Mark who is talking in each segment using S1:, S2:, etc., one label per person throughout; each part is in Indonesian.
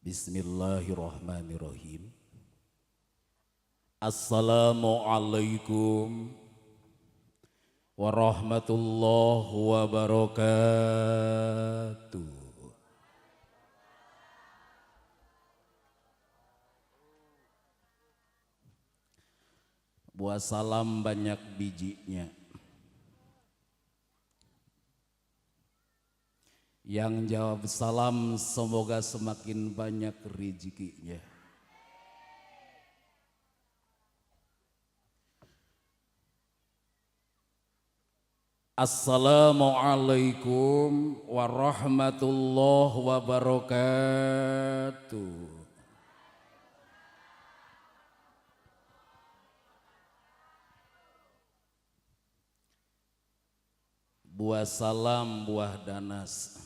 S1: Bismillahirrahmanirrahim. Assalamualaikum warahmatullahi wabarakatuh. Buah salam banyak bijinya. Yang jawab salam semoga semakin banyak rezekinya. Assalamualaikum warahmatullahi wabarakatuh. Buah salam buah danas.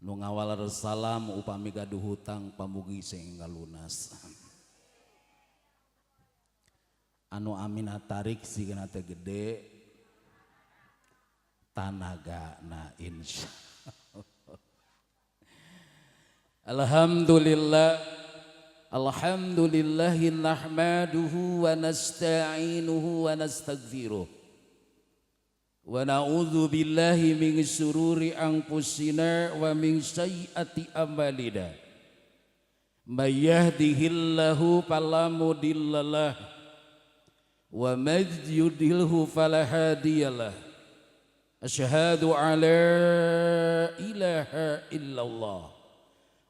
S1: Nu ngawal salam upami gaduh hutang pamugi sehingga lunas. Anu amina tarik sigana teh gede tanaga na insya Alhamdulillah. Alhamdulillahi nahmaduhu wa nasta'inuhu wa nastaghfiruh. Wa na'udzu billahi min syururi anfusina wa min sayyiati a'malina. May yahdihillahu fala mudhillalah wa may yudhlilhu fala hadiyalah. Asyhadu an la ilaha illallah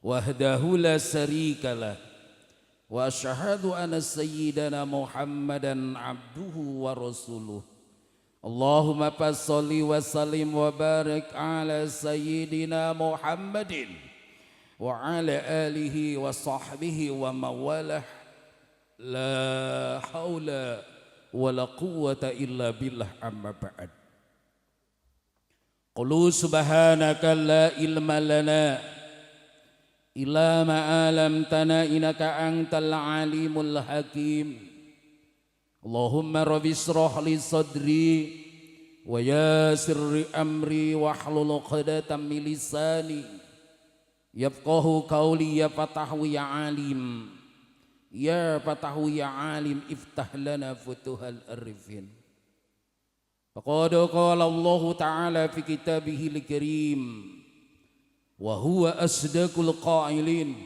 S1: wahdahu la syarikalah wa asyhadu anna sayyidana Muhammadan abduhu wa rasuluh. Allahumma fasholli wa sallim wa barik ala sayyidina Muhammadin wa ala alihi wa sahbihi wa mawalah. La haula wa la quwwata illa billah amma ba'd. Qulu subhanaka la ilma lana illa ma 'allamtana innaka antal alimul hakim. Allahumma rabbi shrah li sadri wa yassir li amri wahlul 'uqdatam min lisani yafqahu qawli ya fatahu ya alim ya fatahu ya alim iftah lana futuhal arifin. Faqad qala Allah ta'ala fi kitabihil karim wa huwa asdaqul qailin.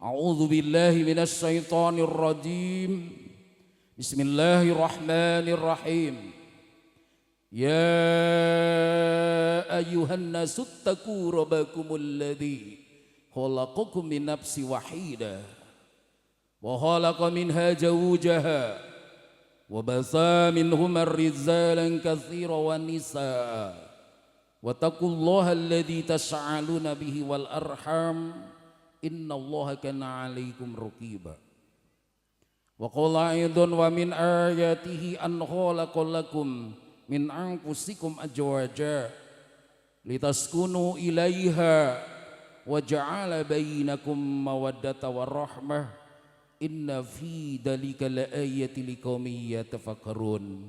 S1: A'udzu billahi minasy syaithanir rajim. Bismillahirrahmanirrahim. Ya ayyuhan nasu taqu rabbakumul ladzi khalaqakum min nafsin wahidah wa khalaqa minha zawjaha wa basa minhuma rijalan katsiran wan nisaa wa taqullaha alladzi tas'aluna bihi wal arham innallaha kana 'alaikum raqiba. Wa qala aidun wa min ayatihi an khalaqalakum min anfusikum azwaja litaskunu ilaiha wa ja'ala bainakum mawaddata warahmah inna fi dzalika laayatin liqaumin yatafakkarun.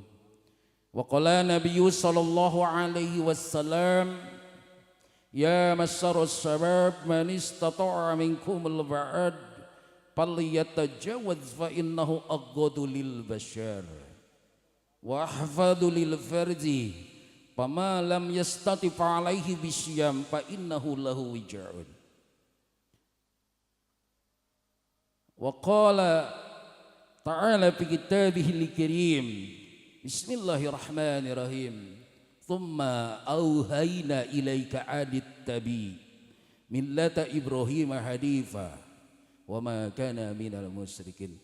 S1: Wa qala nabiyyu sallallahu alaihi wasallam ya masyarus syabab man istata'a minkumul ba'ad falyatajawaz fa innahu aghadu lil bashar wa ahfadu lil farji fama lam yastati fa alaihi bisyam fa innahu lahu wija'un. Wa qala ta'ala fi kitabihil karim bismillahirrahmanirrahim thumma auhayna ilaika adit tabi millata ibrahim hanifa wa ma kana minal musyrikin.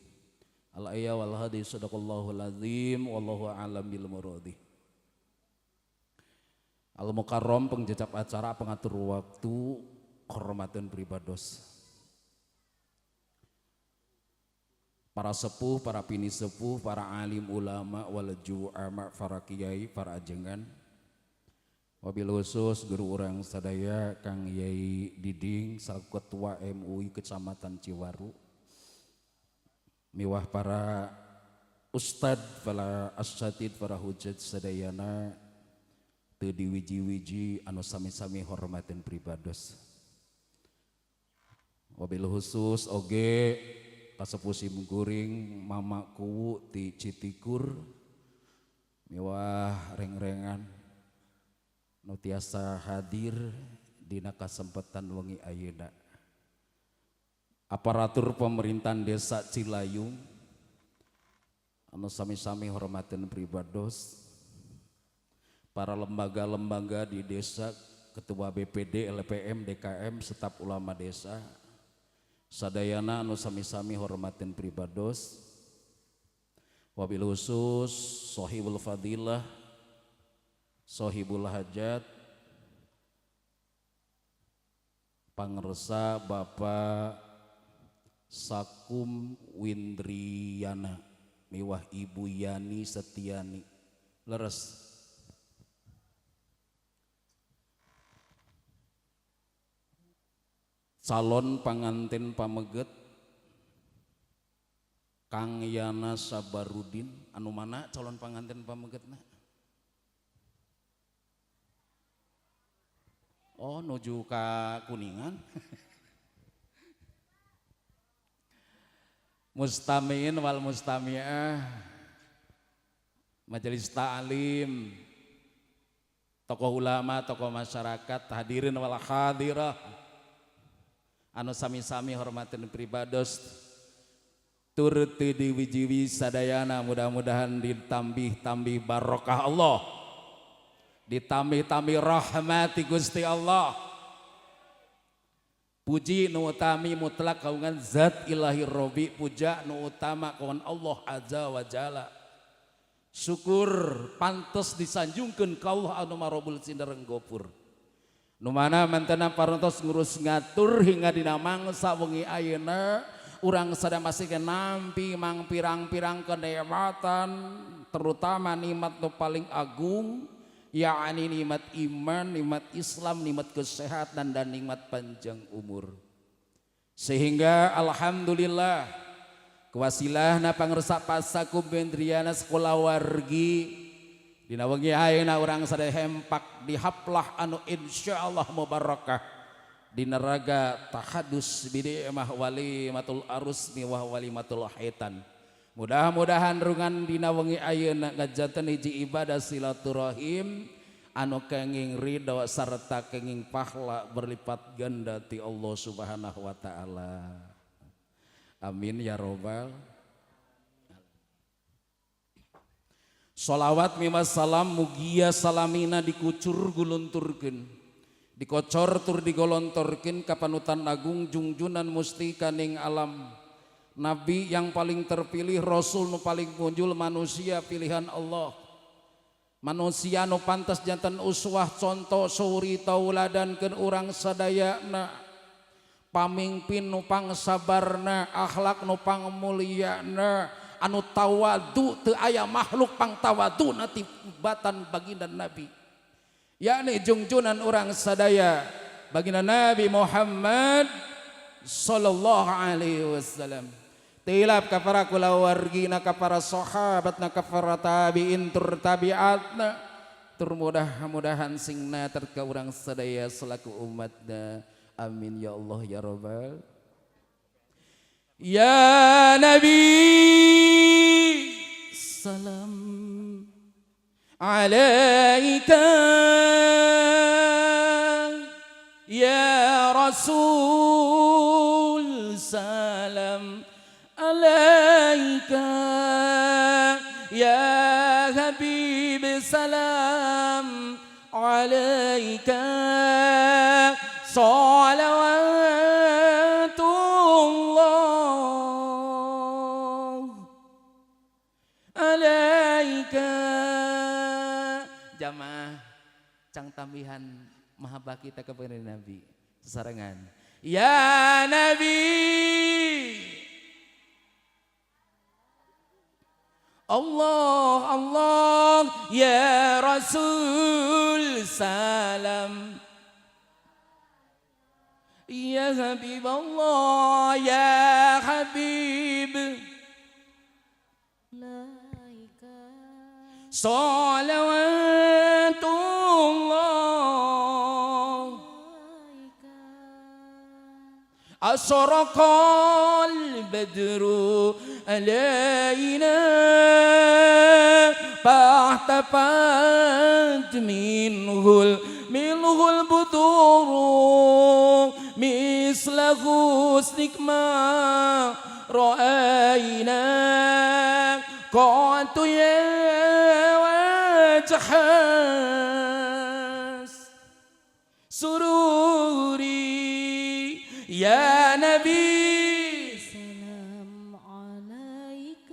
S1: Al-ayah wal hadis sadaqallahul azim wallahu a'lam bil muradi. Al-Mukarram pengjejak acara pengatur waktu kehormatan pribados. Para sepuh, para pini sepuh, para alim ulama wal ju'ama, para kiai, para ajengan. Wabil khusus guru urang sadaya Kang Yai Diding selaku Ketua MUI Kecamatan Ciwaru. Miwah para ustad, para asatid, para hujat sadayana teu diwiji-wiji anu sami-sami hormatin pribados. Wabil khusus oge kasepuh simkuring mamaku ti Citikur miwah reng-rengan nu tiasa hadir dina kasempatan wengi ayeuna. Aparatur pemerintahan desa Cilayung anu sami-sami hormatin pribados, para lembaga-lembaga di desa, ketua BPD, LPM, DKM, staf ulama desa, sadayana anu sami-sami hormatin pribados, wabil khusus sohibul fadilah, sohibul hajat, pangersa Bapak Sakum Windriyana miwah Ibu Yani Setiani leres. Calon pangantin pameget Kang Yana Sabarudin, anu mana calon pangantin pamegetna? Oh nuju ka Kuningan. Mustamiin wal mustami'ah, majelis ta'lim, tokoh ulama, tokoh masyarakat, hadirin wal hadirah, anu sami-sami hormatin pribados, turti diwijiwi sadayana, mudah-mudahan ditambih-tambih barokah Allah, ditambih-tambih rahmati Gusti Allah. Puji nu utami mutlak kaungan zat ilahi robi, puja nu utama kawan Allah azza wa jalla. Syukur pantes disanjungkeun ka Allah anu marobul cindereng gopur. Nu mana mantena parantos ngurus ngatur hingga dina mangsa wengi ayeuna urang sadamasikeun nampi mang pirang-pirang kenikmatan, terutama nikmat nu paling agung, yakni nikmat iman, nikmat Islam, nikmat kesehatan dan nikmat panjang umur. Sehingga alhamdulillah kewasilahna pangersa Pasakum Windriyana sekolah wargi dina wengi ayeuna urang sadaya hempak di haplah anu insyaallah mubarakah dina raga tahadus bidi'mah walimatul arus miwah walimatul haitan. Mudah-mudahan rungan dina wengi ayeuna ngajanten hiji ibadah silaturahim anu kenging ridho sarta kenging pahala berlipat ganda ti Allah Subhanahu wa taala. Amin ya robbal. Sholawat mimma salam mugia salamina dikucur gulunturkeun, dikocor tur digolontorkeun ka panutan agung jungjunan musti kaning alam. Nabi yang paling terpilih, Rasul nu paling punjul, manusia pilihan Allah, manusia nu pantas jantan uswah contoh suri tauladankeun urang sadayana, pamimpin nu pangsabarna, akhlak nu pangmulyana, anu tawadu teu aya makhluk pang tawadu na tibatan baginda Nabi, yakni jungjunan urang sadaya baginda Nabi Muhammad sallallahu alaihi wasallam. Tilap ka para kulawargina, ka para sahabatna, ka para tabiin tur tabiatna, tur mudah-mudahan singna terka urang sadaya selaku umatna. Amin ya Allah ya rabbal. Ya Nabi salam alaika, ya Rasul salam alaika, ya Habib salam alaika, salawatullah alaika. Jamaah cang tambihan mahabbah kita kepada Nabi sesarengan. Ya Nabi Allah Allah, ya Rasul salam, ya Habib Allah, ya Habib salawatullah أشرق البدر علينا فاحتفت منه البدور مثل حسنك ما رأينا قلت يا وجه سروري يا نبي
S2: سلام عليك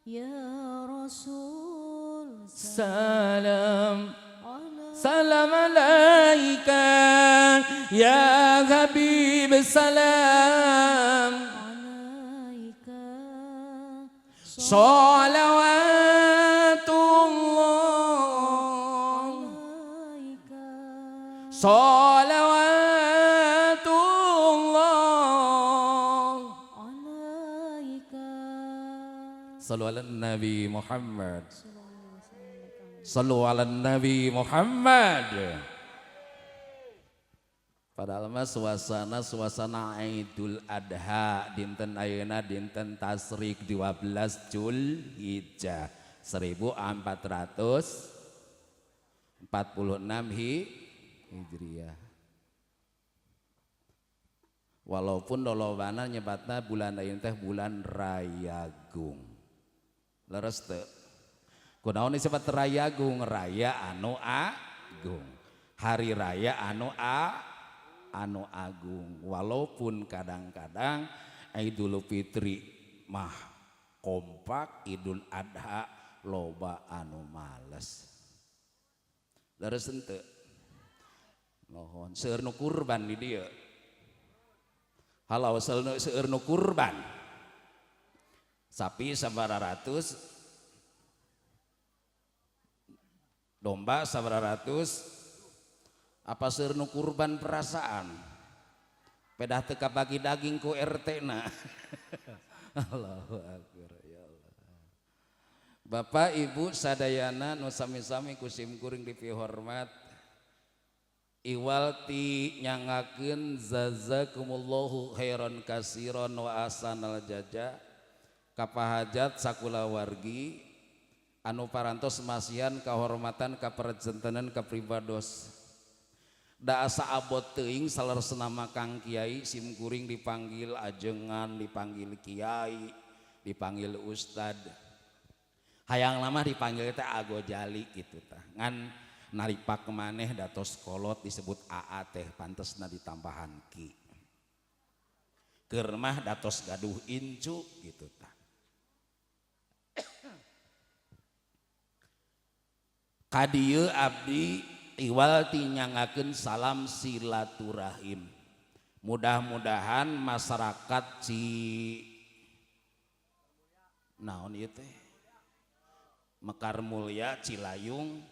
S2: يا رسول
S1: سلام عليك يا حبيب سلام
S2: عليك
S1: صلوات الله
S2: عليك
S1: صلوات الله
S2: عليك
S1: صلوا على النبي محمد صلوا على النبي Muhammad. Padahal mah suasana Idul Adha dinten ayeuna dinten tasrik 12 Zulhijjah 1446 Hijriah. Walaupun lolobana nyebutna bulan ayeuna teh bulan Rayagung. Leres teu? Kunaon disebut Rayagung? Raya anu agung. Hari raya anu agung. Walaupun kadang-kadang Idul Fitri mah kompak, Idul Adha loba anu males. Leres henteu? Mohon seueur nu kurban di dieu. Halau seueur nu kurban. Sapi sabaraha ratus, domba sabaraha ratus, apa seueur nu kurban perasaan? Pedah teu kabagi daging ku RT na. Allahu akbar ya Allah. Bapak Ibu sadayana nu sami-sami ku simkuring dipihormat, iwalti nyangakeun jazakumullahu khairan katsiran wa ahsanal jaza kapahajat sakula wargi anu parantos masihan kahormatan kaperjentanan kapribados. Da asa abot teuing salaresna Kang Kiai simkuring dipanggil ajengan, dipanggil Kiai, dipanggil Ustad. Hayang lama dipanggil teh Ago Jali gitu tah. Ngan naripak maneh datos kolot disebut AA teh pantesna ditambahan Ki. Keur mah datos gaduh incu gitu tah. Kadieu abdi iwalti nyangakeun salam silaturahim. Mudah-mudahan masyarakat naon ieu teh Mekar Mulya Cilayung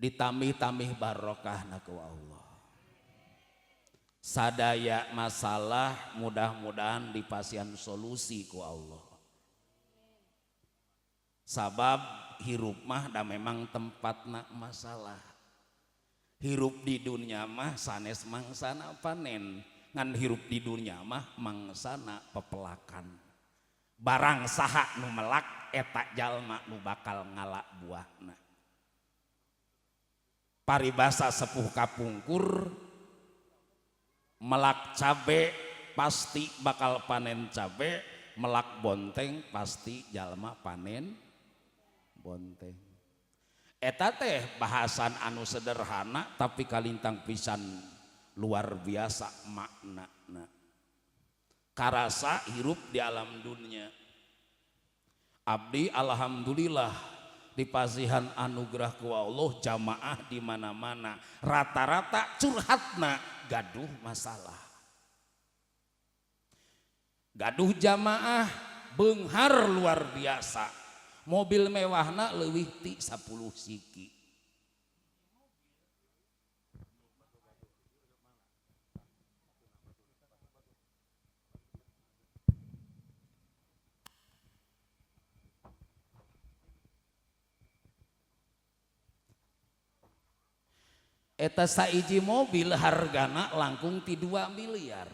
S1: ditambih-tambih barokahna ku Allah. Sadaya masalah mudah-mudahan dipasihan solusi ku Allah. Sabab hirup mah da memang tempatna masalah. Hirup di dunia mah sanes mangsana panen, ngan hirup di dunia mah mangsana pepelakan. Barang saha nu melak eta jalma nu bakal ngalak buahna. Paribasa sepuh kapungkur, melak cabe pasti bakal panen cabe, melak bonteng pasti jalma panen bonteng. Eta teh bahasan anu sederhana tapi kalintang pisan luar biasa maknana. Karasa hirup di alam dunia. Abdi alhamdulillah dipasihan anugerah ku Allah jamaah di mana-mana. Rata-rata curhatna gaduh masalah. Gaduh jamaah beunghar luar biasa. Mobil mewahna leuwih ti 10 siki. eta saiji mobil hargana langkung ti 2 miliar.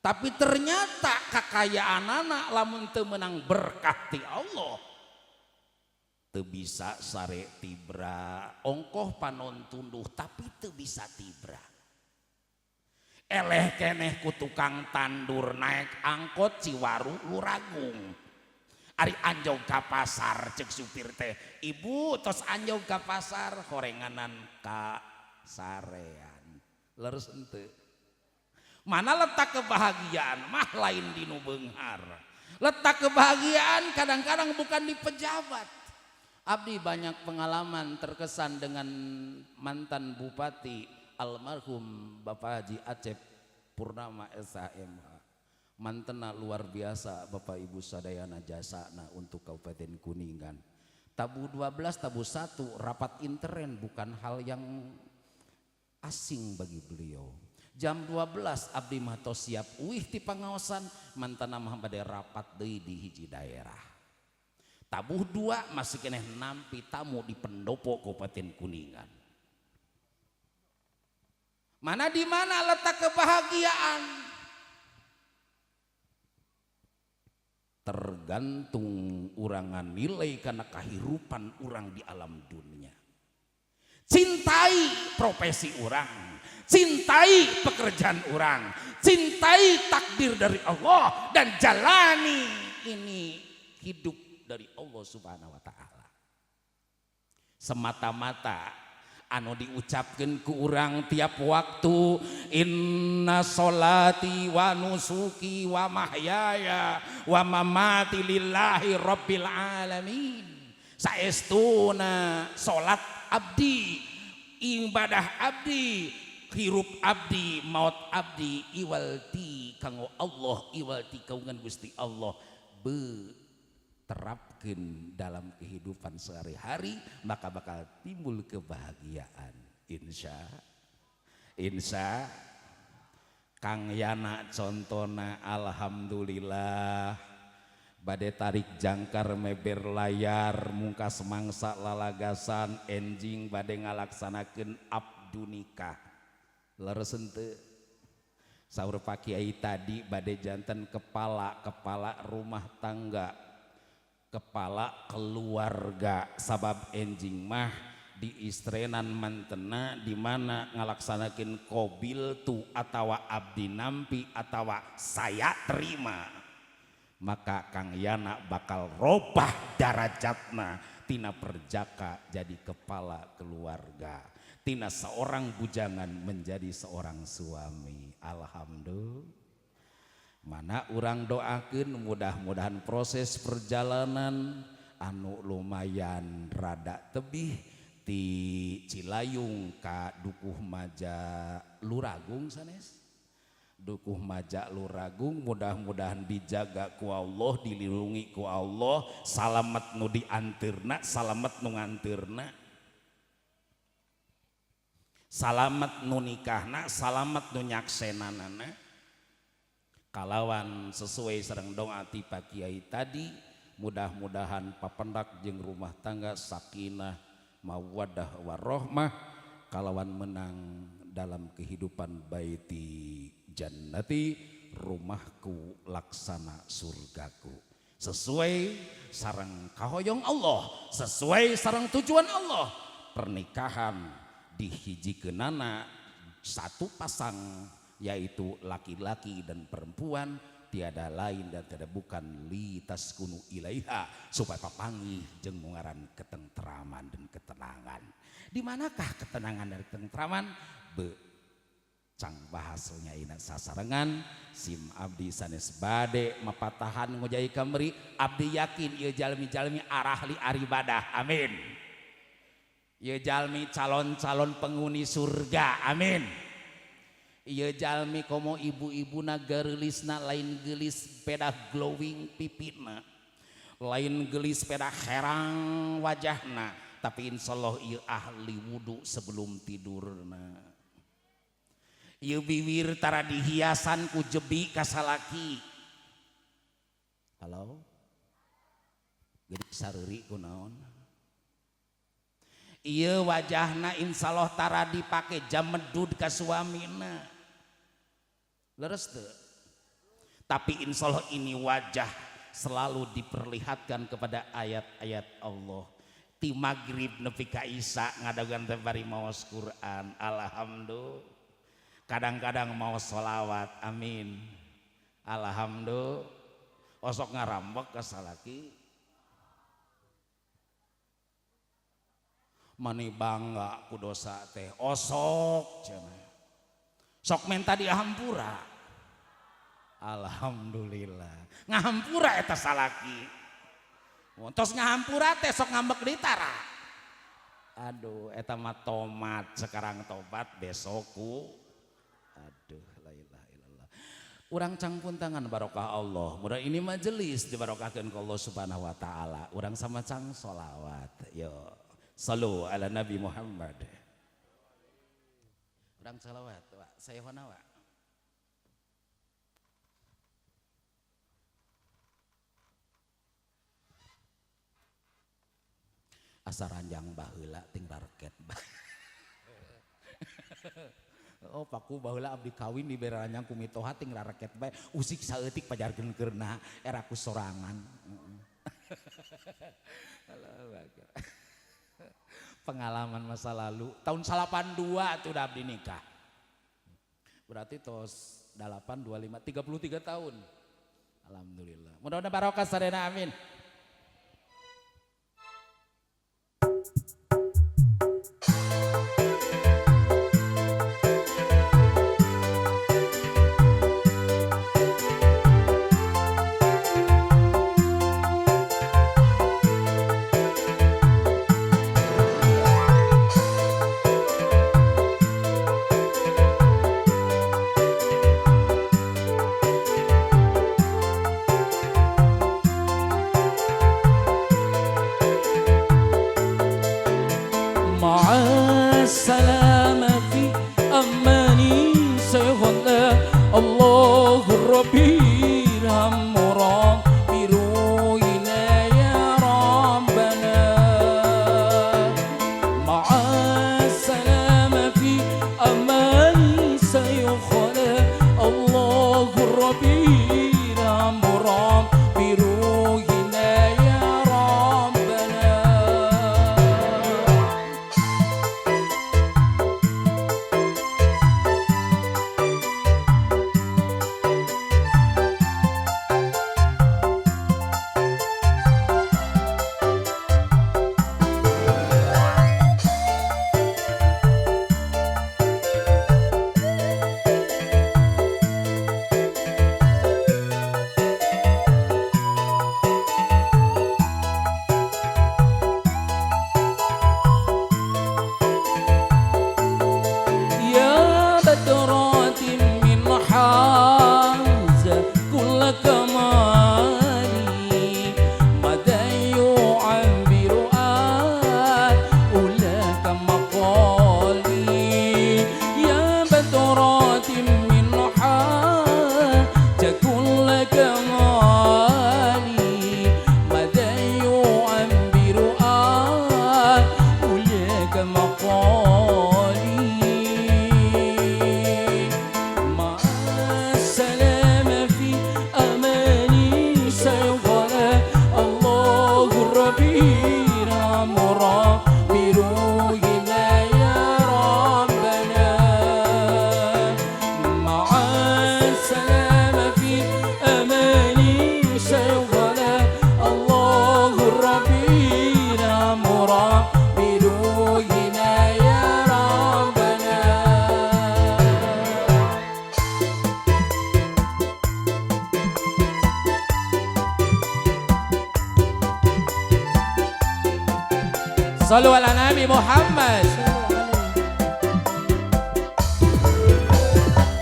S1: Tapi ternyata kakayaan anak lamun teu menang berkah ti Allah teu bisa sare tibra. Ongkoh panon tunduh tapi teu bisa tibra. Eleh keneh ku tukang tandur naik angkot Ciwaru Luragung. Ari anjog ka pasar cek supir teh, ibu tos anjog ka pasar horenganan ka sarean. Leres henteu. Mana letak kebahagiaan mah lain di nu beunghar. Letak kebahagiaan kadang-kadang bukan di pejabat. Abdi banyak pengalaman terkesan dengan mantan bupati almarhum Bapak Haji Acep Purnama SHMH. Mantena luar biasa Bapak Ibu sadayana jasana untuk Kabupaten Kuningan. Tabu 12, tabu 1 rapat intern bukan hal yang asing bagi beliau. Jam 12 abdi mah tos siap uih ti pangaosan mantana mah bade rapat deui di hiji daerah. Tabuh 2 masih keneh nampi tamu di pendopo Kabupaten Kuningan. Mana di mana letak kebahagiaan? Tergantung urangan nilai karena kehidupan orang di alam dunia. Cintai profesi orang, cintai pekerjaan orang, cintai takdir dari Allah dan jalani ini hidup dari Allah Subhanahu wa taala. Semata-mata anu diucapkeun ku urang tiap waktu, inna sholati wa nusuki wa mahyaya wa mamati lillahi rabbil alamin. Saestuna salat abdi, ibadah abdi, hirup abdi, maut abdi, iwalti kanggo Allah, iwalti kaungan Gusti Allah terapkan dalam kehidupan sehari-hari, maka bakal timbul kebahagiaan. Insya Kang Yana contona alhamdulillah bade tarik jangkar meber layar muka semangsa lalagasan enjing bade ngalaksanakeun abdu nikah. Leres henteu saur Pak Kiai tadi bade janten kepala rumah tangga, kepala keluarga, sabab enjing mah di istrenan mantena di mana ngalaksanakeun kobil tu atawa abdi nampi atawa saya terima, maka Kang Yana bakal robah darajatna tina perjaka jadi kepala keluarga, tina seorang bujangan menjadi seorang suami. Alhamdulillah. Mana urang doakeun mudah-mudahan proses perjalanan anu lumayan rada tebih ti Cilayung ka Dukuh Maja Luragung sanes. Dukuh Maja Luragung mudah-mudahan dijaga ku Allah, dilindungi ku Allah, salamet nu diantirna, salamet nu ngantirna, salamet nu nikahna, salamet nu nyaksenanana. Kalawan sesuai sareng doa ti Pak Kiai tadi, mudah-mudahan papendak jeung rumah tangga sakinah mawaddah warahmah, kalawan menang dalam kehidupan baiti jannati, rumahku laksana surgaku, sesuai sareng kahoyong Allah, sesuai sareng tujuan Allah. Pernikahan dihijikeunana satu pasang, yaitu laki-laki dan perempuan, tiada lain dan tiada bukan litas kunu ilaiha, supaya papangi jeung mungaran ketentraman dan ketenangan. Di manakah ketenangan dan ketentraman? Cang bahasanya ina sasarengan sim abdi sanes bade mapatahan ngojai kameri, abdi yakin ieu jalmi-jalmi arah li aribadah, amin. Ieu jalmi calon-calon penghuni surga, amin. Ieu jalmi komo ibu-ibuna geulisna lain geulis peda glowing pipitna, lain geulis peda herang wajahna, tapi insyaallah ieu ahli wudu sebelum tidurna. Ieu bibir tara dihiasan ku jebi kasalaki. Halo? Geudik sareuri kunaon? Iya wajahna insyaallah tara dipake jam medud ka suamina. Leres teu? Tapi insyaallah ini wajah selalu diperlihatkan kepada ayat-ayat Allah. Ti magrib nepi ka isya ngadagan teh bari maos Quran. Alhamdulillah. Kadang-kadang mau sholawat. Amin. Alhamdulillah. Osok ngarambek ka salaki. Mani bangga ku dosa teh osok cenah. Sok menta dihampura. Alhamdulillah. Ngahampura eta salaki. Tos ngahampura teh sok ngambek di tara. Aduh eta mah tomat sekarang tobat besokku. Aduh la ilaha illallah. Urang cangpun tangan barokah Allah. Mudah ini majelis dibarokahkeun ku Allah Subhanahu wa taala. Urang sama cang sholawat. Yo. Sallu ala Nabi Muhammad. Urang sholawat, Pak. Sayeuhna, Pak. Asa ranjang baheula ting rareket. Oh paku baheula abdi kawin di beranjang ku mitoha ting rareket bae usik saeutik pajarkeun keurna era ku sorangan. Pengalaman masa lalu tahun 82 tuh udah abdi nikah. Berarti tos 8 25 33 tahun. Alhamdulillah. Mudah-mudahan barokah sadayana amin. Sallu ala Nabi Muhammad.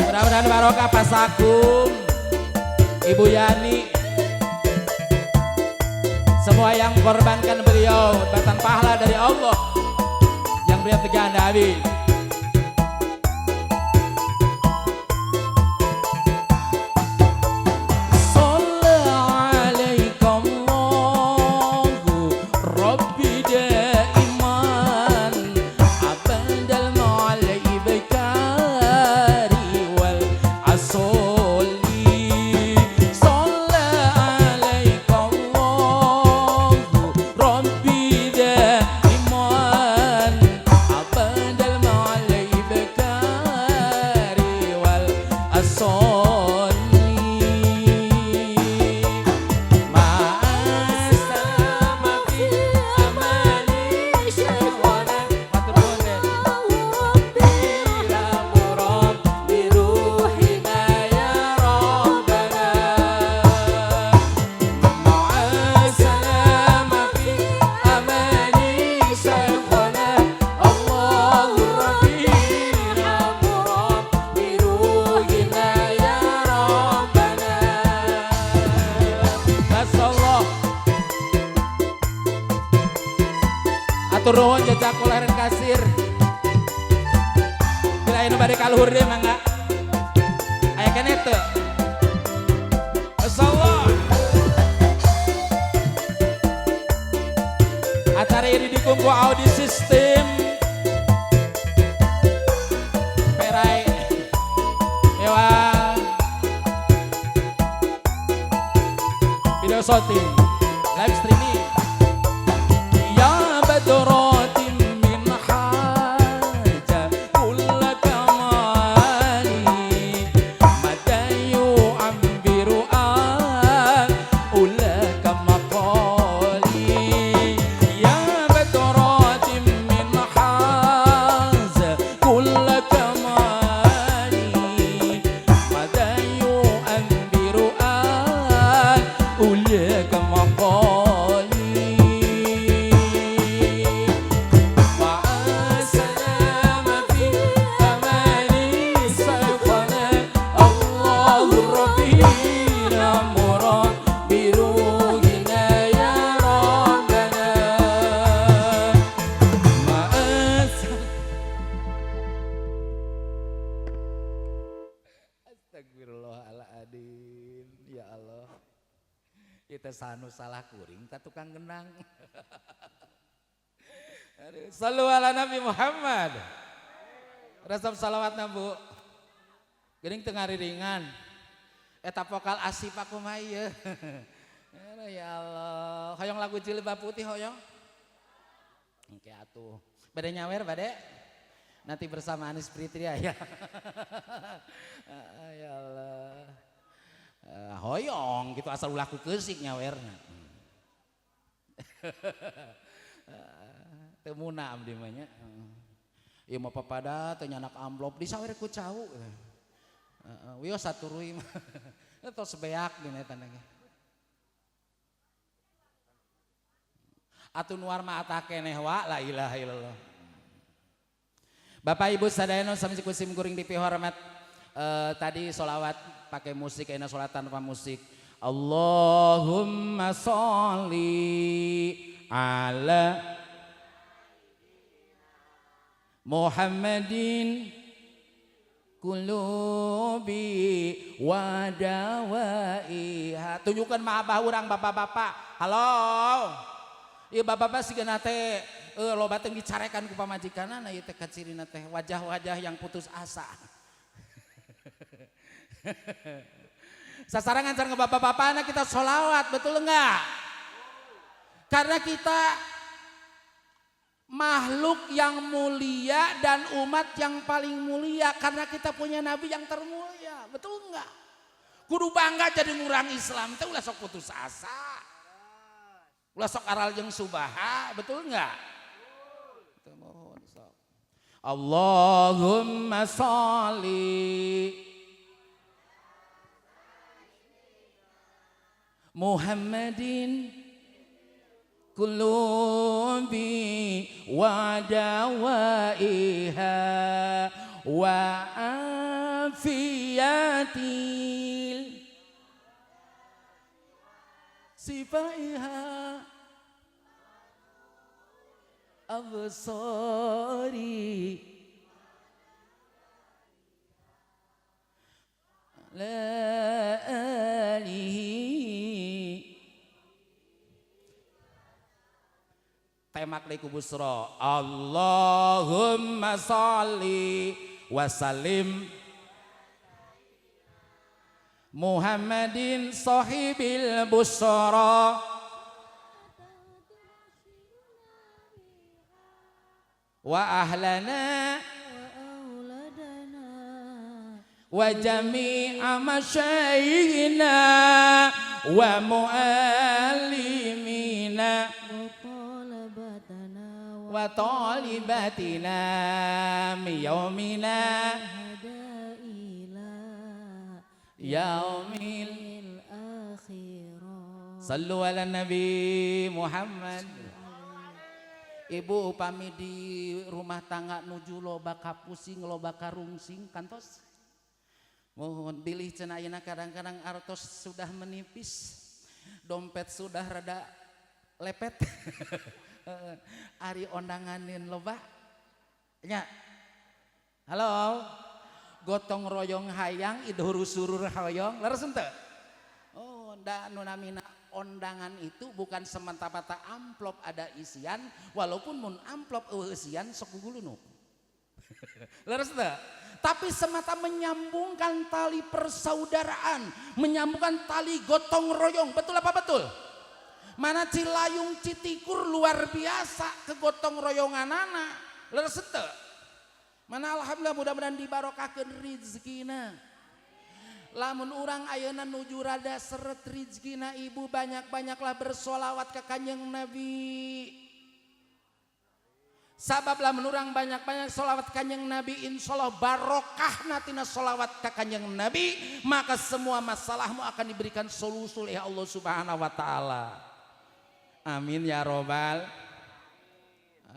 S1: Mudah-mudahan barokah Pak Sakum, Ibu Yani, semua yang korbankan beliau dapatkan pahala dari Allah yang berikan tegak Nabi. Atur nuhun jejak kularan kasir. Bila anu bade kaluhur deui mangga. Aya keneh teu? Masyaallah. Acara ini didukung ku Audi System. Perai. Ewang. Video shooting. Live streaming. Ya badrotin min haja kulla kamali madayu ambiru an ulaka maqali ya badrotin min haja kulla kamali madayu ambiru an ulaka maqali Astagfirullahaladzim, ya Allah. Kita sanu salah kuring ka tukang genang. Aduh, sallu ala Nabi Muhammad. Resep salawatna Bu. Geuning teu ngariringan. Eta vokal asif aku mah ieu. Ya Allah, hoyong lagu Jilbab Putih hoyong. Engke atuh. Bade nyawer bade? Nanti bersama Anis Pritria ya. Ya Allah. Hoyong gitu asal ulah ku keusik nyawerna. Teu muna abdi mah nya. Ieu mah papada teh nyanak amplop disawer ku cau. Wios saturuy mah. Tos beak dina eta ge. Atuh nuar mah atah keneh wa la ilaha illallah. Bapak Ibu sadayana sami kusim kuring dipihormat. Tadi sholawat pakai musik, enak sholat tanpa musik. Allahumma sholli ala Muhammadin kulubi wadawaiha. Tunjukkan mahabah urang bapak-bapak. Halo. Iya bapak-bapak sigeuna teh loba teh dicarekan ku pamajikanana ieu teh kacirina teh wajah-wajah yang putus asa. Sasarangan sareng bapak-bapak anak kita sholawat, betul enggak? Karena kita makhluk yang mulia dan umat yang paling mulia karena kita punya nabi yang termulia, betul enggak? Kudu bangga jadi ngurang Islam teh ulah sok putus asa. Ulah sok aral jeung subaha, betul enggak? Allahumma sholli Muhammadin kulubi wadawaiha wa afiyatil sifaiha absari la alihi. Temak li kubusro Allahumma sholli wa sallim Muhammadin sahibil busra wa ahlana wa jami'a masyayikhina wa muallimina wa talibatina mi yaumina yaumil akhirah. Sallu ala Nabi Muhammad. Ibu upami di rumah tangga nuju loba kapusing loba karungsing kantos mohon pilih cenah ayeuna kadang-kadang artos sudah menipis dompet sudah rada lepet Ari ondanganin loba nya. Halo, gotong royong hayang idhuru surur hoyong leres henteu? Oh, da nu namina ondangan itu bukan semata-mata amplop ada isian, walaupun mun amplop eueuh isian sok gugulunuk. Leres teu? Tapi semata menyambungkan tali persaudaraan, menyambungkan tali gotong royong. Betul apa betul? Mana Cilayung Citikur luar biasa ke gotong royonganana. Leres teu? Mana alhamdulillah mudah-mudahan dibarokahkeun rezekina. Lamun urang ayeuna nuju rada seret rezekina ibu banyak-banyaklah bersolawat ke Kanjeng Nabi. Sabab lamun urang banyak-banyak solawat Kanjeng Nabi, insyaallah barokah natina solawat ke Kanjeng Nabi, maka semua masalahmu akan diberikan solusi oleh Allah Subhanahu wa taala. Amin ya robbal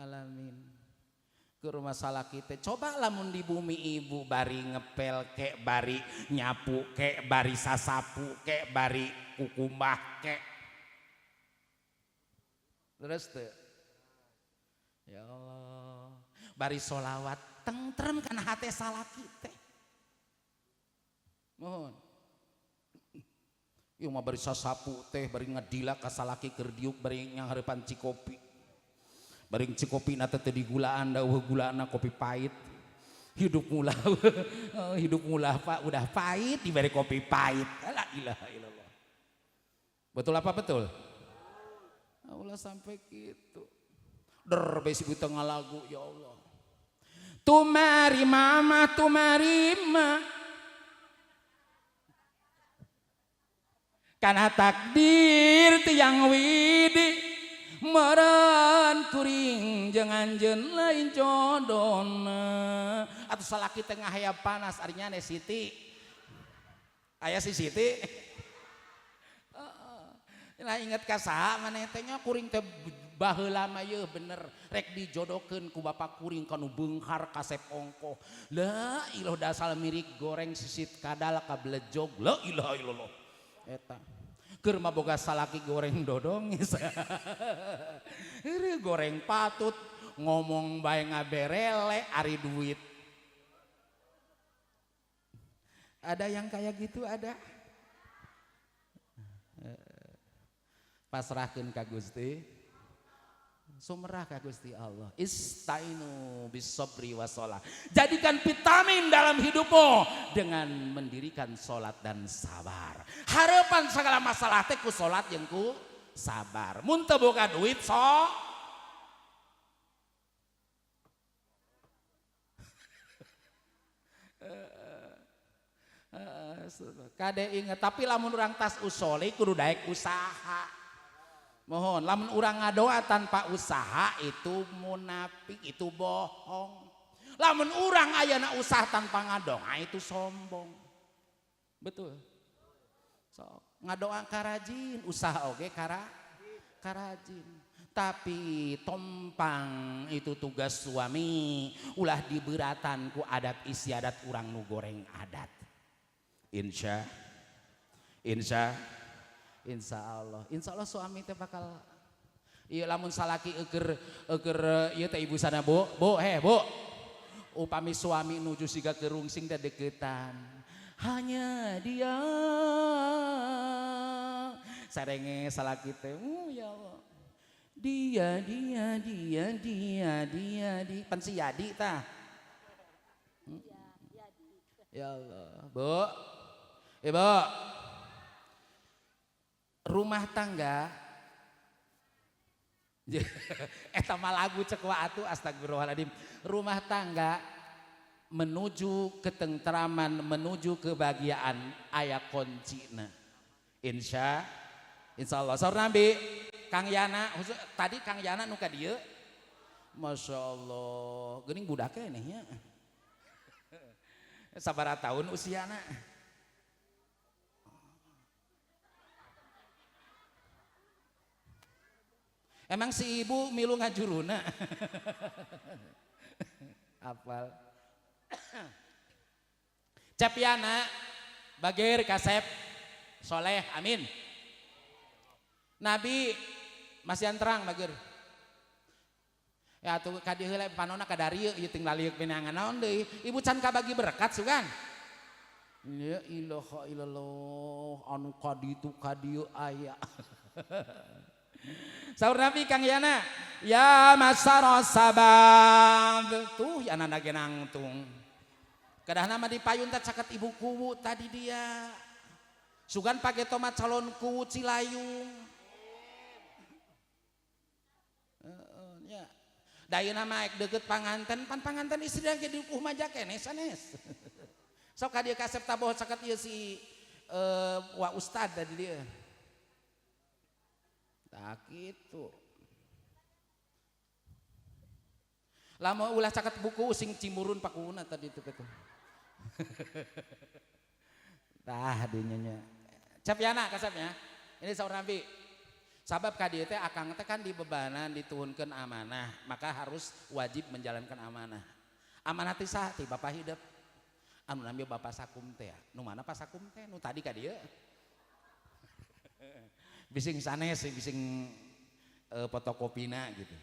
S1: alamin. Ke rumah salah kita coba lamun di bumi ibu bari ngepel kek bari nyapu kek bari sasapu kek bari kukumbah kek terus tuh ya Allah bari solawat tentrem karena hati salah kita mohon yuk mah bari sasapu teh bari ngedila ka salaki keur diuk bari ngaheurepan cikopi baring cikopi na teh digulaan daweuh gulana kopi pahit hidup mula hidup mula Pak udah pahit diberi kopi pahit la ilaha illallah betul apa betul Allah sampai gitu der besi tengah lagu ya Allah tumari mama tumari ma kana takdir tiang widi meren kuring jangan jen lain jodona atau salaki tengah hayap panas artinya nih Siti ayah si Siti nah inget kasaha mana tehnya kuring teh baheula mah ye bener rek dijodokeun ku bapak kuring kanu beunghar kasep ongkoh la ilah dasal mirik goreng sisit kadal ka blejog la ilaha illallah eta keur mah boga salaki goreng dodong goreng patut ngomong bae ngaberele ari duit ada yang kayak gitu ada pasrahkeun ka Gusti sumerah ka Gusti Allah istainu bisabri wassalah jadikan vitamin dalam hidupmu dengan mendirikan salat dan sabar harapan segala masalah teh ku salat jeung ku sabar mun teu boga duit sok kade inget tapi lamun urang tas usoli kudu daek usaha mohon lamun urang ngadoa tanpa usaha itu munafik itu bohong lamun urang ayana usaha tanpa ngadoa itu sombong betul so ngadoa karajin usaha oge karajin tapi tompang itu tugas suami ulah diberatan ku adat istiadat urang nu goreng adat insya Allah suami teh bakal iya lamun salaki eukeur ieu teh ibu sana bu upami suami nuju siga kerungsing teh deketan hanya dia sarenge salaki teh ya Allah dia di pensiadi tah ya Allah bu ibu rumah tangga eta mah lagu cek wa atuh astagfirullahaladzim rumah tangga menuju ketentraman menuju kebahagiaan aya kuncina insya Allah saur Nabi Kang Yana tadi Kang Yana nu ka dieu Masya Allah geuning budak keneh nya sabaraha tahun usiana emang si ibu milu ngajuruna apal Capiana Bagir Kasep Soleh amin Nabi masih terang Bagir Ya tuh ka dieu heula panonna ka dari ieu ting lalieur pinangan naon deui. Ibu can kabagi berkat sugan. Ya ilaha illallah anu ka ditu ka dieu aya. Saur Nabi Kang Yana, ya masaros sabab. Tuh ya nana ge nangtung. Kedah nama dipayun teh caket ibu kuwu tadi dia. Sugan pake tomat calon kuwu Cilayung. Dayuna maek deket panganten, pan panganten istri lagi di ukuh maja kene sanes. Sok ka dieu kasep taboh caket ieu si wa ustad tadi dia. Tak kitu. Lama ulah caket buku sing cimurun pakuna tadi itu betul. Tah dinya. Cap yana kasepnya. Ini saur Nabi. Sabab ka dieu teh akang teh kan dibebanan dituhunkeun amanah, maka harus wajib menjalankan amanah. Amanah teh saha ti Bapak hidup. Anu nami Bapak Sakum teh, nu mana Pak Sakum teh nu tadi ka dieu. Bising sanes bising fotokopina gitu.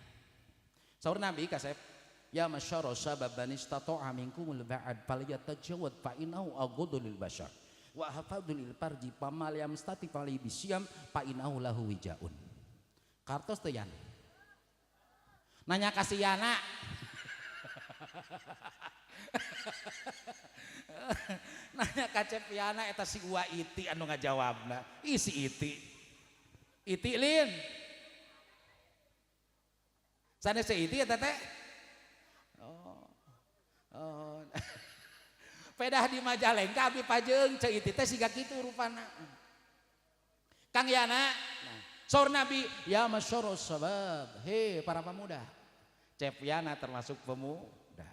S1: Saur Nabi kasep, ya masyara sabab man istata'a minkumul ba'ad falyatajawad fa innahu aghaddu lil bashar. Wa hafadul farji pamal yam stati fali bisyam fa inahu lahu wijaun. Kartos teh yan. Nanya ka si Yana. Nanya ka Cep Yana eta si Gua Iti anu ngajawabna. Ih si Iti. Iti lin. Sanes si Iti eta teh. Oh. Pedah di Majalengka abi pajeung ceu Iti teh siga kitu rupana. Kang Yana, saur Nabi, ya masyaros sabab. He para pemuda. Cep Yana termasuk pemuda.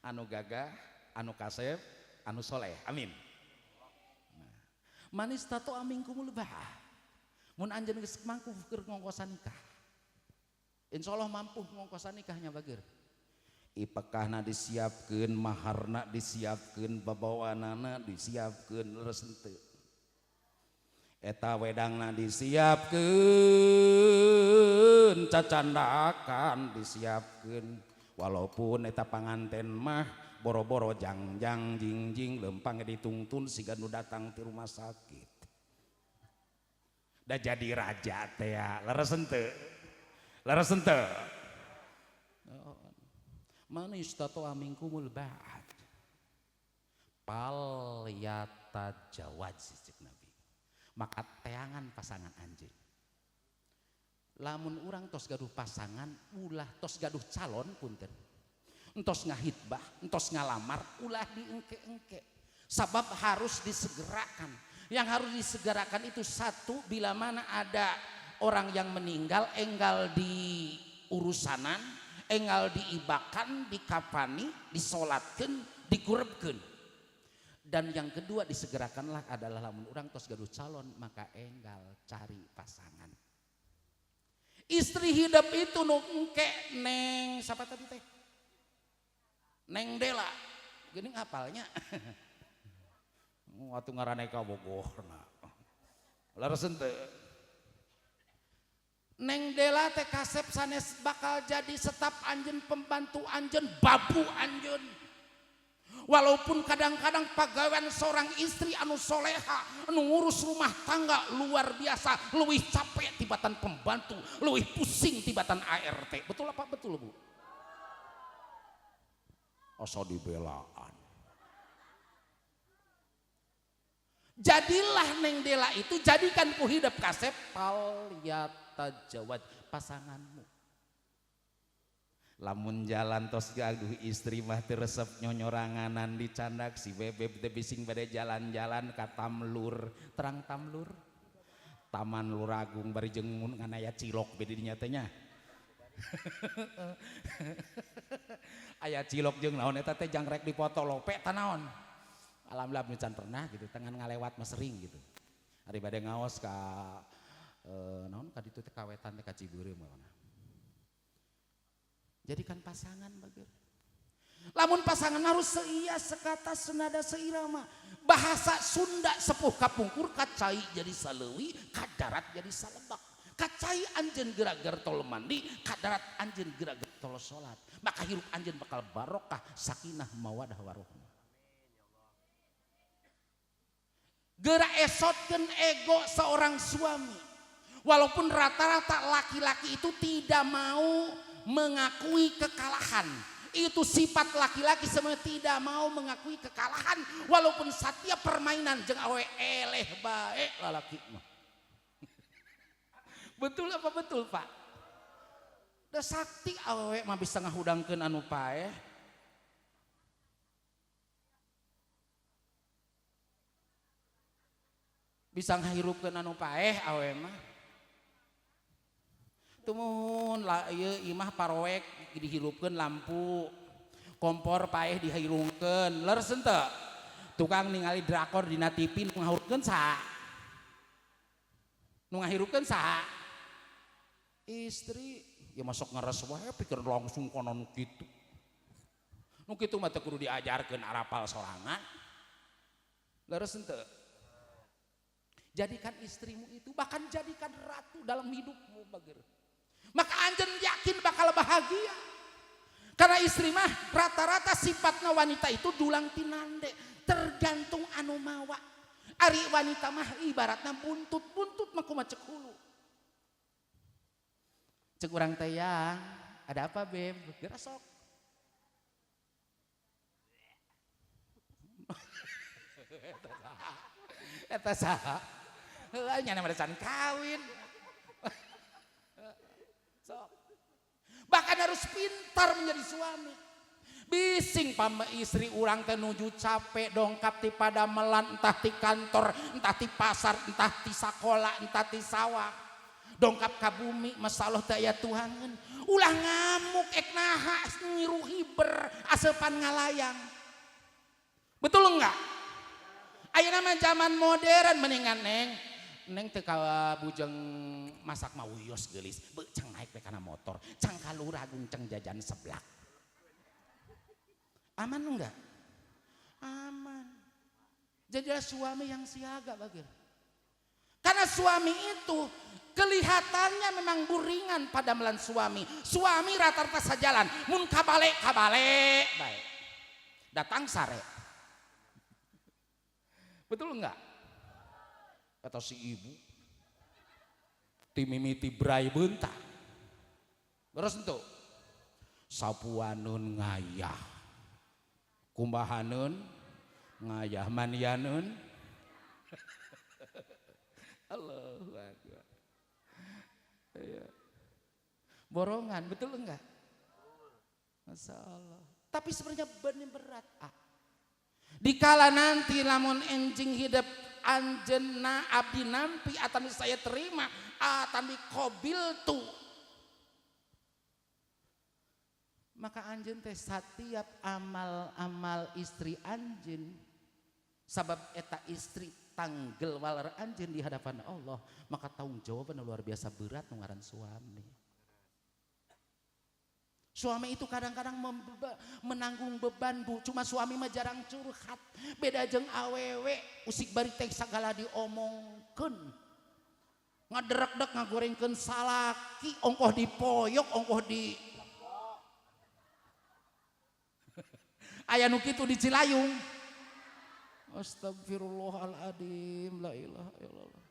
S1: Anu gagah, anu kasep, anu soleh. Amin. Manis tato amingkumul ba'ah. Mun anjeun geus mangku keur ngongkosan nikah. Insyaallah mampu ngongkosan nikahnya bageur. Ipekahna disiapkeun, maharna disiapkeun, babawanana disiapkeun, leres henteu. Eta wedangna disiapkeun, cacandakan disiapkeun. Walaupun eta panganten mah boro-boro jangjang jingjing lempang ditungtun siga nu datang ti rumah sakit. Da jadi raja teh ya, leres henteu? Leres henteu? Manis tato amingkumul ba'ad pal yata jawad cik Nabi. Maka teangan pasangan anjeun. Lamun urang tos gaduh pasangan, ulah tos gaduh calon punten. Entos ngahitbah, entos ngalamar, ulah diengke-engke. Sabab harus disegerakan. Yang harus disegerakan itu satu, bila mana ada orang yang meninggal enggal di urusanan, enggal diibakan, dikafani, disolatkeun, dikurebkeun. Dan yang kedua disegerakanlah adalah lamun urang tos gaduh calon maka enggal cari pasangan. Istri hidup itu nu engke neng siapa tadi teh? Neng Dela. Geuning hafalnya. Atuh ngaranna ka Bogorna. Leres henteu? Neng Dela teh kasep sanes bakal jadi setap anjeun, pembantu anjeun, babu anjeun. Walaupun kadang-kadang pagawean seorang istri anu soleha, anu ngurus rumah tangga luar biasa, leuwih capek tibatan pembantu, leuwih pusing tibatan ART. Betul apa betul Bu? Asa dibelaan. Jadilah Neng Dela itu, jadikan ku hidup kasep pal yatajawad pasanganmu. Lamun jalan tos gaduh istri mah teu resep nyonyoranganan dicandak si bebeb teh bising bade jalan-jalan ka Tamlur, terang Tamlur. Taman Luragung bari jeung mun ngan aya cilok bede dinya teh nya. Aya cilok jeung naon eta teh jangrek dipoto lope tah naon. Alhamdulillah nu can pernah gitu, tangan ngalewat mah sering gitu. Ari bade ngaos ka naon ka ditu teh kawetan teh ka Ciberem mana. Jadikan pasangan bageur. Lamun pasangan harus seiya, sekata, senada, seirama. Bahasa Sunda sepuh kapungkur kacai jadi saleuwi, kadarat jadi salebak. kacai anjeun gerak-gerak tol mandi, kadarat anjeun gerak-gerak tol salat, maka hirup anjeun bakal barokah, sakinah, mawadah warohmah. Gerak esotkeun ego seorang suami. Walaupun rata-rata laki-laki itu tidak mau mengakui kekalahan. Itu sifat laki-laki sebenarnya tidak mau mengakui kekalahan walaupun setiap permainan jeung awe eleh bae lalaki mah. Betul apa betul, Pak? Da sakti awe mah bisa ngahudangkeun anu paeh. Bisa ngahirupkeun anu paeh awe mah. Tumun lah ieu imah paroek dihirupkeun lampu, kompor paeh dihirungkeun, leres henteu? Tukang ningali drakor dina TV nu ngahirupkeun saha? Nu ngahirupkeun saha? Istri. Ya masuk ngeres wae pikir langsung kono nu kitu. Nu kitu mah teu kudu diajarkeun arapal sorangan. Leres henteu? Jadikan istrimu itu, bahkan jadikan ratu dalam hidupmu bager. Maka anjeun yakin bakal bahagia. Karena istri mah rata-rata sifatna wanita itu dulang tinande, tergantung anu mawa. Ari wanita mah ibaratna buntut mah kumaha cek hulu. Cek urang teh yang, ada apa beb? Geura sok. Eta saha? Heuh nya mah can kawin. Sok. Bahkan harus pintar menjadi suami. Bising pama istri urang teh nuju capek dongkap ti padamelan, entah ti kantor, entah ti pasar, entah ti sakola, entah ti sawah. Dongkap ka bumi masalah teh aya Tuhangeun. Ulah ngamuk ek naha ngiru hiber asepan ngalayang. Betul enggak? Ayeuna mah zaman modern mendingan Neng teu ka bujeng masak mah wuyos geulis, beu cang naik we kana motor, cang ka lurah cang jajan seblak. Aman enggak? Aman. Jadilah suami yang siaga bagir. Karena suami itu kelihatannya memang buringan pada melan suami. Suami rata-rata sajalan, mun kabale baik. Datang sare. Betul enggak? Kata si ibu ti mimiti brai beuntak terus ento sapuaneun ngayah kumbahaneun ngayah manianeun Allahu akbar. Borongan betul enggak? Masya Allah. Tapi sebenarnya berat. Dikala nanti lamun enjing hidup anjeunna abdi nampi atan saya terima atan dikobil tu, maka anjeun teh setiap amal istri anjeun sabab eta istri tanggel walar anjeun di hadapan Allah, maka tanggung jawaban luar biasa berat nu ngaran suami. Suami itu kadang-kadang menanggung beban bu, cuma suami mah jarang curhat. Beda jeung awewe, usik bari teh sagala diomongkeun. Ngaderek-dek ngagorengkeun salaki, ongkoh dipoyok, ongkoh di aya nu kitu di Cilayung. Astagfirullahaladzim, la ilaha illallah.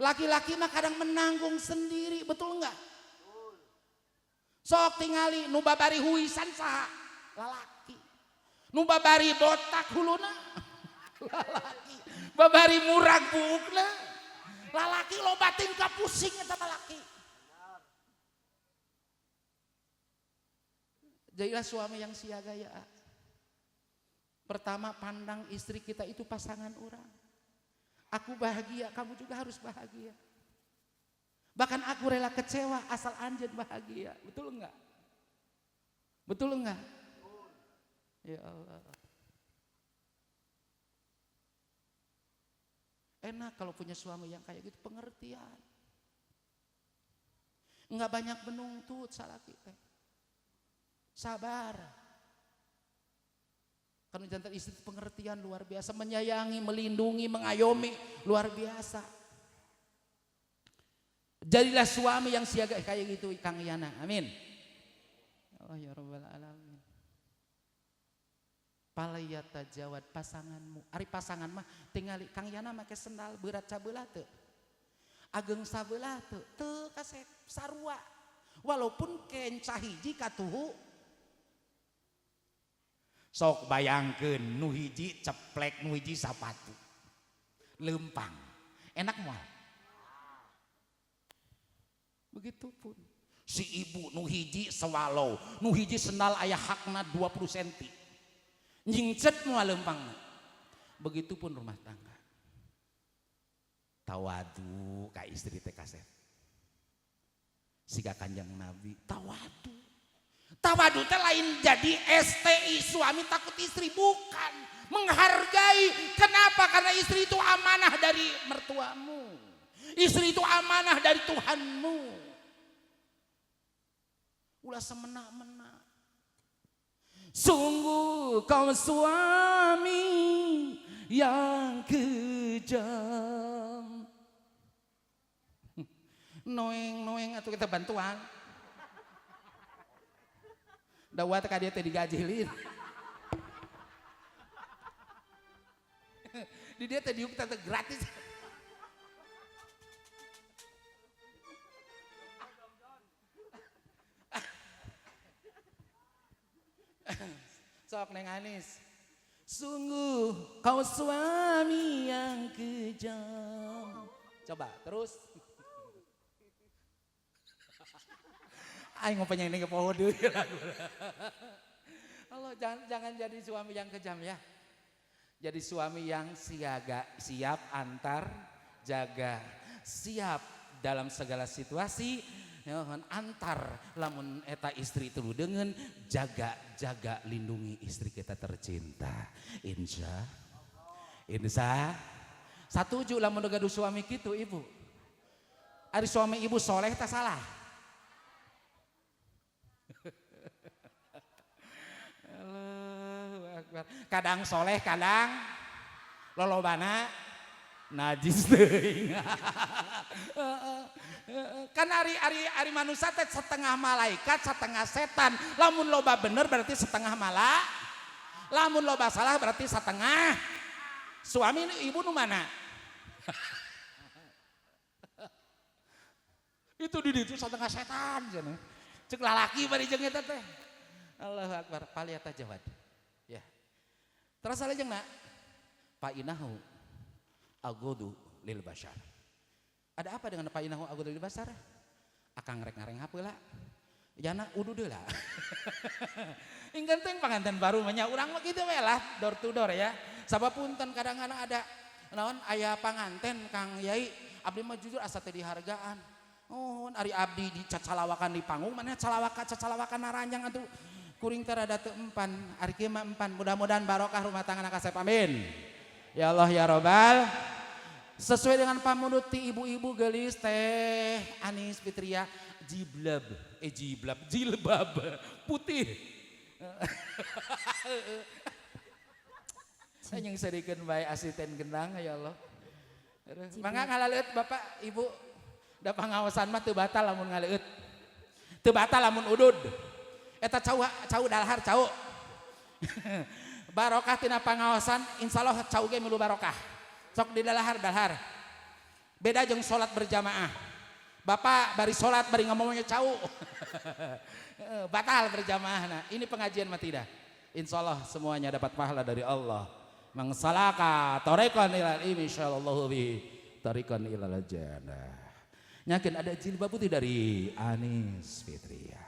S1: Laki-laki mah kadang menanggung sendiri, betul enggak? Sok tingali nu babari huisan saha? Lalaki. Nu babari botak huluna? Lalaki. Babari murag buukna? Lalaki lo batin ka pusing eta lalaki. Jadilah suami yang siaga ya. Pertama pandang istri kita itu pasangan orang. Aku bahagia, kamu juga harus bahagia. Bahkan aku rela kecewa asal anjeun bahagia. Betul enggak? Betul enggak? Ya Allah. Enak kalau punya suami yang kayak gitu, pengertian. Enggak banyak menuntut salah kita. Sabar. Karena jantan istri pengertian luar biasa, menyayangi, melindungi, mengayomi luar biasa. Jadilah suami yang siaga kayak gitu Kang Yana. Amin. Allah ya rabbal alamin. Palayata jawad pasanganmu. Ari pasangan mah tingali Kang Yana make sendal berat sabeula teu. Ageng sabeula teu kasep sarua. Walaupun kencah hiji katuhu. Sok bayangkeun nu hiji ceplek nu hiji sapatu. Lempang. Enak moal. Begitupun si ibu nu hiji sewalo, nu hiji sendal aya hakna 20 cm. Nyingcet moal lempang. Begitupun rumah tangga. Tawadu ka istri teh kasep. Siga Kanjeng Nabi tawadu. Tawadu teh lain jadi STI suami takut istri, bukan menghargai. Kenapa? Karena istri itu amanah dari mertuamu, istri itu amanah dari Tuhanmu. Ulah semena-mena. Sungguh kau suami yang kejam. Noeng atau kita bantuan. Dawat ka dia teh digajilin. Di dia teh diuk teh gratis. Sok Neng Anis. Sungguh kau suami yang kejam. Coba terus. Aing mau penyanyi ke pohon dulu. Allah jangan jadi suami yang kejam ya. Jadi suami yang siaga, siap antar, jaga, siap dalam segala situasi. Antar lamun eta istri itu dengan jaga lindungi istri kita tercinta. Insya satuju lamun gaduh suami gitu ibu. Ari suami ibu soleh tak salah. Kadang soleh, kadang lolobana najis teuing. Kan ari manusia teh setengah malaikat, setengah setan. Lamun loba bener berarti setengah malak. Lamun loba salah berarti setengah. Suami ibu nu mana? Itu di itu setengah setan cenah. Cek lalaki bari jeung eta teh. Allahu Akbar, paliyata jawad. Ya. Terus salajeng nak Pak Inahu agodu lil bashar. Ada apa dengan Pak Inahu agodu lil bashar? Akang ngareng hapeula. Jana udu deula. Ingkeun teh panganten baru nya urang mah kitu we lah, door to door ya. Sabapunten kadang-kadang ada naon aya panganten Kang Yai, abdi mah jujur asa teh dihargaan. Oh, ari abdi dicacalawakan di panggung, mana cacalawakan naranjang atuh kuring teh rada teu empan, ari kieu mah empan. Mudah-mudahan barokah rumah tangga kasep, amin. Ya Allah ya Rabbal. Sesuai dengan pamunuti ibu-ibu gelis teh Anis Fitria jilbab putih. Saya yang serikeun bae asisten gendang ya Allah. Mangga ngalaleut Bapak Ibu. Da pangawasan mah teu batal lamun ngaleueut. Teu batal lamun udud. Eta cau dalhar cau. Barokah tina pangawasan insyaallah cau ge milu barokah. Sok di dalhar. Beda jeung salat berjamaah. Bapak bari salat bari ngomongnya cau. Batal berjamaah. Nah, ini pengajian mah tidak. Insyaallah semuanya dapat pahala dari Allah. Mangsalaka tariqan ilal ilmi insyaallah bi tariqan ilal jannah. Nyakin ada jilbab putih dari Anis Fitria.